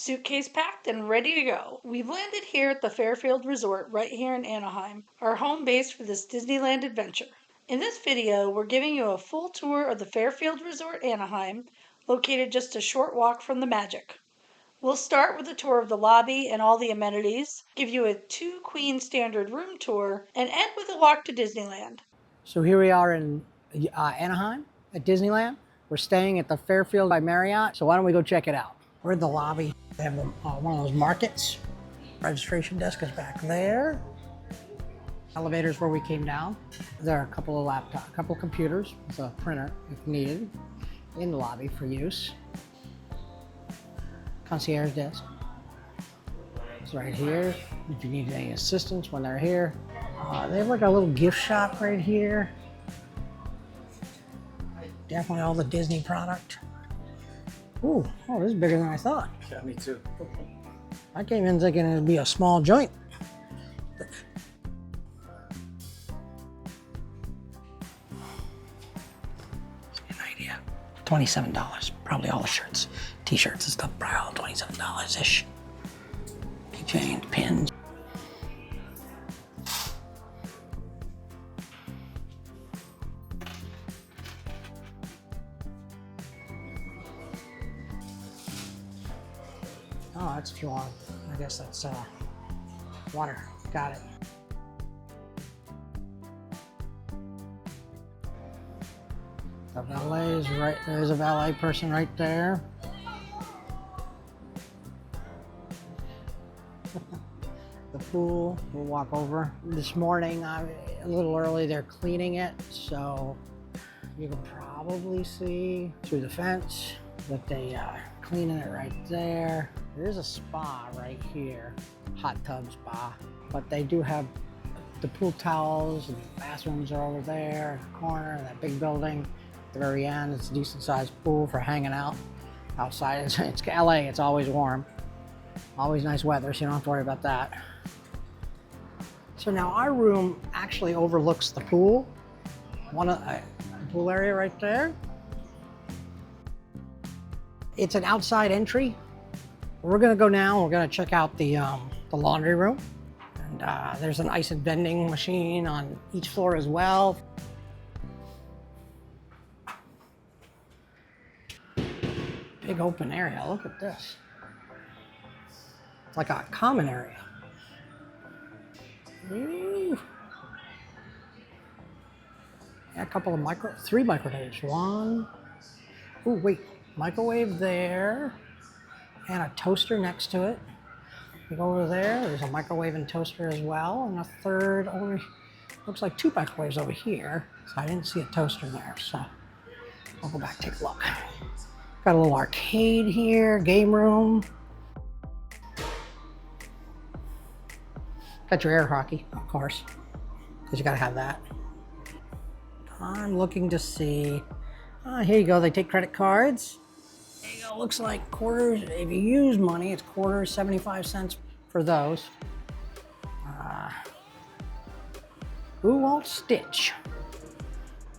Suitcase packed and ready to go. We've landed here at the Fairfield Resort right here in Anaheim, our home base for this Disneyland adventure. In this video, we're giving you a full tour of the Fairfield Resort Anaheim, located just a short walk from the Magic. We'll start with a tour of the lobby and all the amenities, give you a 2-queen standard room tour, and end with a walk to Disneyland. So here we are in Anaheim at Disneyland. We're staying at the Fairfield by Marriott. So why don't we go check it out? We're in the lobby. They have one of those markets. Registration desk is back there. Elevators where we came down. There are a couple of laptops, a couple of computers with a printer if needed in the lobby for use. Concierge desk. It's right here if you need any assistance when they're here. They have like a little gift shop right here. Definitely all the Disney product. Ooh, oh, this is bigger than I thought. Yeah, me too. I came in thinking it'd be a small joint. An idea. $27. Probably all the shirts, t-shirts and stuff, probably all $27-ish. Keychains, pins. Oh, that's if you want. I guess that's water. Got it. The valet is right. There's a valet person right there. The pool. We'll walk over. This morning, a little early. They're cleaning it, so you can probably see through the fence that they cleaning it right there. There's a spa right here, hot tub spa, but they do have the pool towels and the bathrooms are over there in the corner of that big building. At the very end, it's a decent sized pool for hanging out outside. It's LA, it's always warm. Always nice weather, so you don't have to worry about that. So now our room actually overlooks the pool. The pool area right there. It's an outside entry. We're gonna go now, we're gonna check out the laundry room. And there's an ice and vending machine on each floor as well. Big open area, look at this. It's like a common area. Ooh. Yeah, a couple of three microwaves. One, oh wait, microwave there. And a toaster next to it. You go over there, there's a microwave and toaster as well. And a third looks like 2 microwaves over here. So I didn't see a toaster there, so I'll go back and take a look. Got a little arcade here, game room. Got your air hockey, of course, because you gotta have that. I'm looking to see, here you go, they take credit cards. There you go, looks like quarters. If you use money, it's quarters, 75 cents for those. Who won't stitch?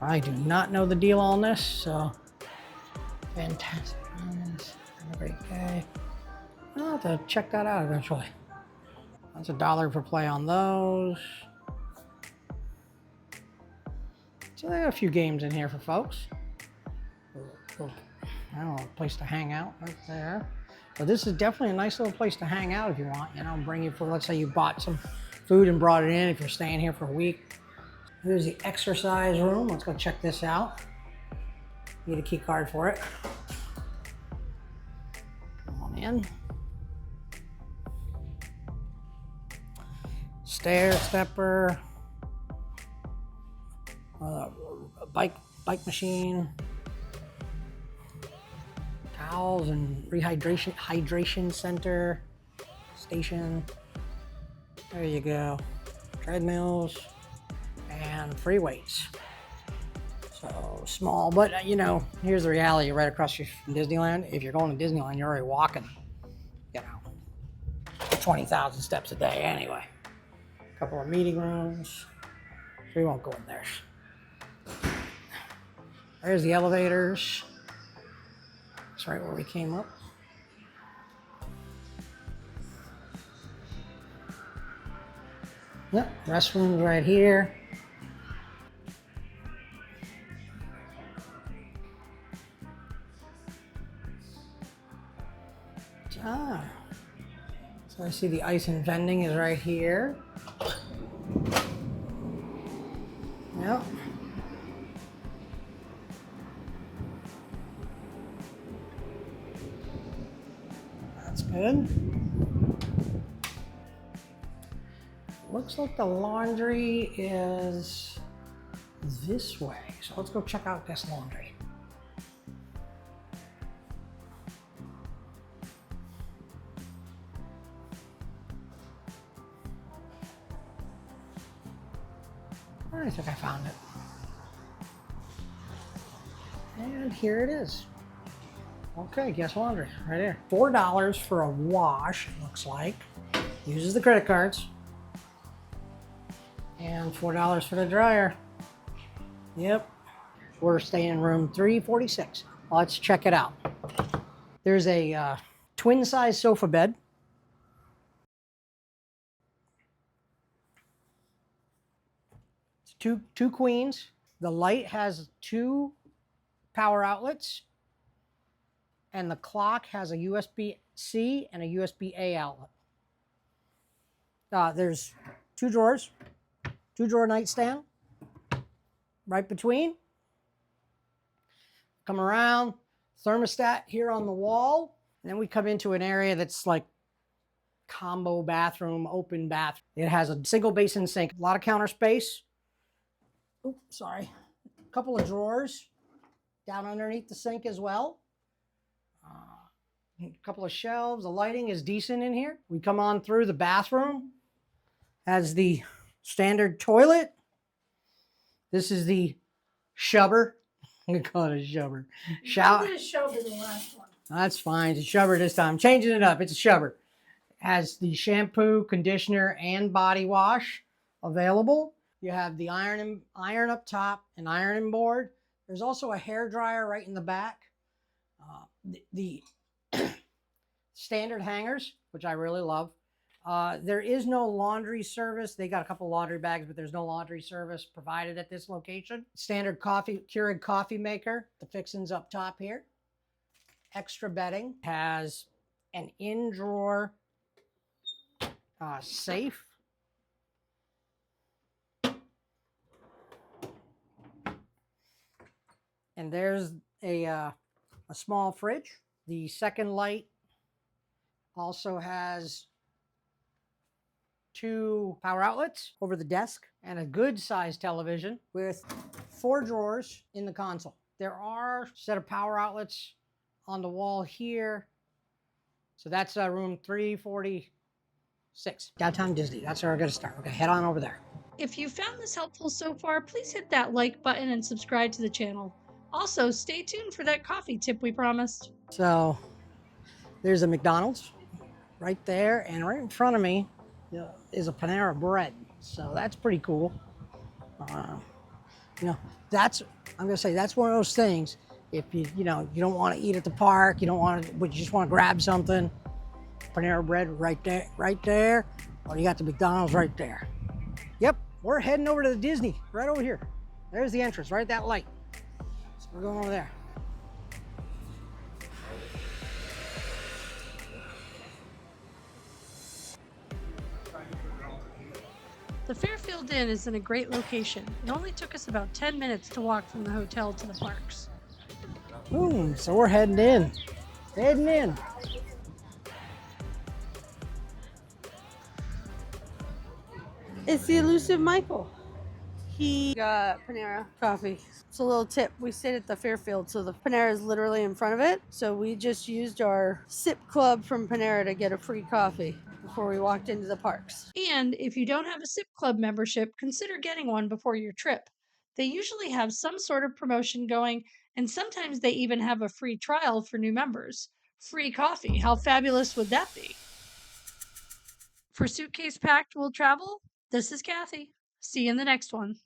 I do not know the deal on this, so fantastic. Have a great day. I'll have to check that out eventually. That's $1 per play on those. So they got a few games in here for folks. I don't know, a place to hang out right there. But this is definitely a nice little place to hang out if you want. You know, bring you for, let's say you bought some food and brought it in if you're staying here for a week. Here's the exercise room. Let's go check this out. Need a key card for it. Come on in. Stair stepper. Bike machine. Towels and hydration center station. There you go. Treadmills and free weights. So small, but you know, here's the reality right across from Disneyland. If you're going to Disneyland, you're already walking, 20,000 steps a day anyway. A couple of meeting rooms. We won't go in there. There's the elevators. That's right where we came up. Yep, restrooms right here. Ah, so I see the ice and vending is right here. Yep. That's good. Looks like the laundry is this way. So let's go check out this laundry. I think I found it. And here it is. Okay, guest laundry right here. $4 for a wash, it looks like. Uses the credit cards. And $4 for the dryer. Yep. We're staying in room 346. Let's check it out. There's a twin size sofa bed. It's two queens. The light has 2 power outlets. And the clock has a USB-C and a USB-A outlet. There's 2 drawers, 2-drawer nightstand right between. Come around, thermostat here on the wall. And then we come into an area that's like combo bathroom, open bath. It has a single basin sink, a lot of counter space. Oops, sorry. A couple of drawers down underneath the sink as well. A couple of shelves. The lighting is decent in here. We come on through the bathroom. Has the standard toilet. This is the shubber. I'm gonna call it a shubber. Shower. You called it a shubber the last one. That's fine. It's a shubber this time. Changing it up. It's a shubber. Has the shampoo, conditioner, and body wash available. You have the iron up top and ironing board. There's also a hair dryer right in the back. The standard hangers, which I really love. There is no laundry service. They got a couple laundry bags, but there's no laundry service provided at this location. Standard Keurig coffee maker. The fixings up top here. Extra bedding. Has an in-drawer safe. And there's a small fridge. The second light also has 2 power outlets over the desk and a good sized television with 4 drawers in the console. There are a set of power outlets on the wall here. So that's room 346. Downtown Disney. That's where we're going to start. We're going to head on over there. If you found this helpful so far, please hit that like button and subscribe to the channel. Also, stay tuned for that coffee tip we promised. So there's a McDonald's right there, and right in front of me is a Panera Bread. So that's pretty cool. I'm gonna say that's one of those things. If you don't want to eat at the park, but you just want to grab something, Panera Bread right there, or you got the McDonald's right there. Yep, we're heading over to the Disney, right over here. There's the entrance, right at that light. So we're going over there. The Fairfield Inn is in a great location. It only took us about 10 minutes to walk from the hotel to the parks. Boom, so we're heading in. It's the elusive Michael. He got Panera coffee. It's a little tip. We stayed at the Fairfield, so the Panera is literally in front of it. So we just used our sip club from Panera to get a free coffee before we walked into the parks. And if you don't have a SIP Club membership, consider getting one before your trip. They usually have some sort of promotion going, and sometimes they even have a free trial for new members. Free coffee. How fabulous would that be? For Suitcase Packed Will Travel, this is Kathy. See you in the next one.